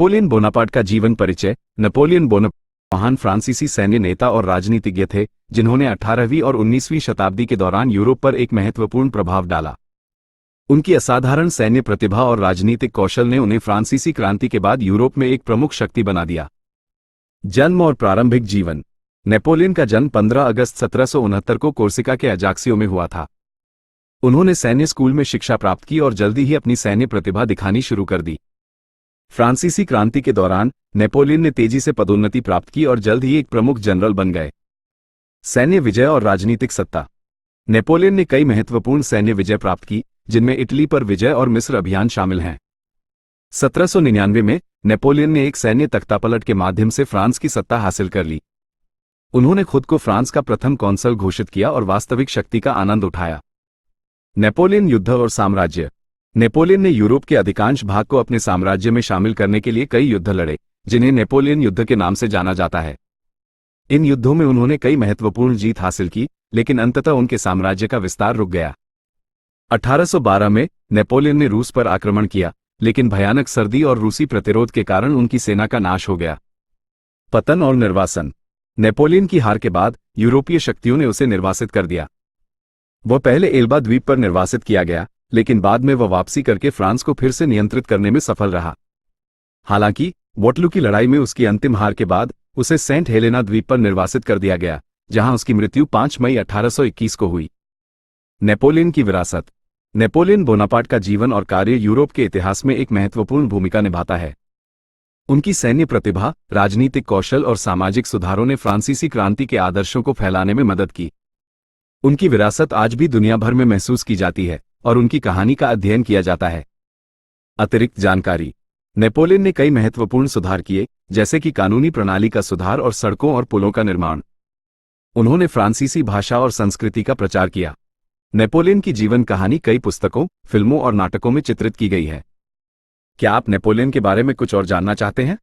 Napoleon Bonaparte का जीवन परिचय। नेपोलियन बोनापार्ट महान फ्रांसीसी सैन्य नेता और राजनीतिज्ञ थे जिन्होंने 18वीं और 19वीं शताब्दी के दौरान यूरोप पर एक महत्वपूर्ण प्रभाव डाला। उनकी असाधारण सैन्य प्रतिभा और राजनीतिक कौशल ने उन्हें फ्रांसीसी क्रांति के बाद यूरोप में एक प्रमुख शक्ति बना दिया। जन्म और प्रारंभिक जीवन। नेपोलियन का जन्म 15 अगस्त 1769 को कोर्सिका के अजाक्सियो में हुआ था। उन्होंने सैन्य स्कूल में शिक्षा प्राप्त की और जल्दी ही अपनी सैन्य प्रतिभा दिखानी शुरू कर दी। फ्रांसीसी क्रांति के दौरान नेपोलियन ने तेजी से पदोन्नति प्राप्त की और जल्द ही एक प्रमुख जनरल बन गए। सैन्य विजय और राजनीतिक सत्ता। नेपोलियन ने कई महत्वपूर्ण सैन्य विजय प्राप्त की, जिनमें इटली पर विजय और मिस्र अभियान शामिल हैं। 1799 में नेपोलियन ने एक सैन्य तख्तापलट के माध्यम से फ्रांस की सत्ता हासिल कर ली। उन्होंने खुद को फ्रांस का प्रथम कौंसल घोषित किया और वास्तविक शक्ति का आनंद उठाया। नेपोलियन युद्ध और साम्राज्य। नेपोलियन ने यूरोप के अधिकांश भाग को अपने साम्राज्य में शामिल करने के लिए कई युद्ध लड़े, जिन्हें नेपोलियन युद्ध के नाम से जाना जाता है। इन युद्धों में उन्होंने कई महत्वपूर्ण जीत हासिल की, लेकिन अंततः उनके साम्राज्य का विस्तार रुक गया। 1812 में नेपोलियन ने रूस पर आक्रमण किया, लेकिन भयानक सर्दी और रूसी प्रतिरोध के कारण उनकी सेना का नाश हो गया। पतन और निर्वासन। नेपोलियन की हार के बाद यूरोपीय शक्तियों ने उसे निर्वासित कर दिया। वह पहले एल्बा द्वीप पर निर्वासित किया गया, लेकिन बाद में वह वापसी करके फ्रांस को फिर से नियंत्रित करने में सफल रहा। हालांकि वॉटरलू की लड़ाई में उसकी अंतिम हार के बाद उसे सेंट हेलेना द्वीप पर निर्वासित कर दिया गया, जहां उसकी मृत्यु 5 मई 1821 को हुई। नेपोलियन की विरासत। नेपोलियन बोनापार्ट का जीवन और कार्य यूरोप के इतिहास में एक महत्वपूर्ण भूमिका निभाता है। उनकी सैन्य प्रतिभा, राजनीतिक कौशल और सामाजिक सुधारों ने फ्रांसीसी क्रांति के आदर्शों को फैलाने में मदद की। उनकी विरासत आज भी दुनिया भर में महसूस की जाती है और उनकी कहानी का अध्ययन किया जाता है। अतिरिक्त जानकारी। नेपोलियन ने कई महत्वपूर्ण सुधार किए, जैसे कि कानूनी प्रणाली का सुधार और सड़कों और पुलों का निर्माण। उन्होंने फ्रांसीसी भाषा और संस्कृति का प्रचार किया। नेपोलियन की जीवन कहानी कई पुस्तकों, फिल्मों और नाटकों में चित्रित की गई है। क्या आप नेपोलियन के बारे में कुछ और जानना चाहते हैं?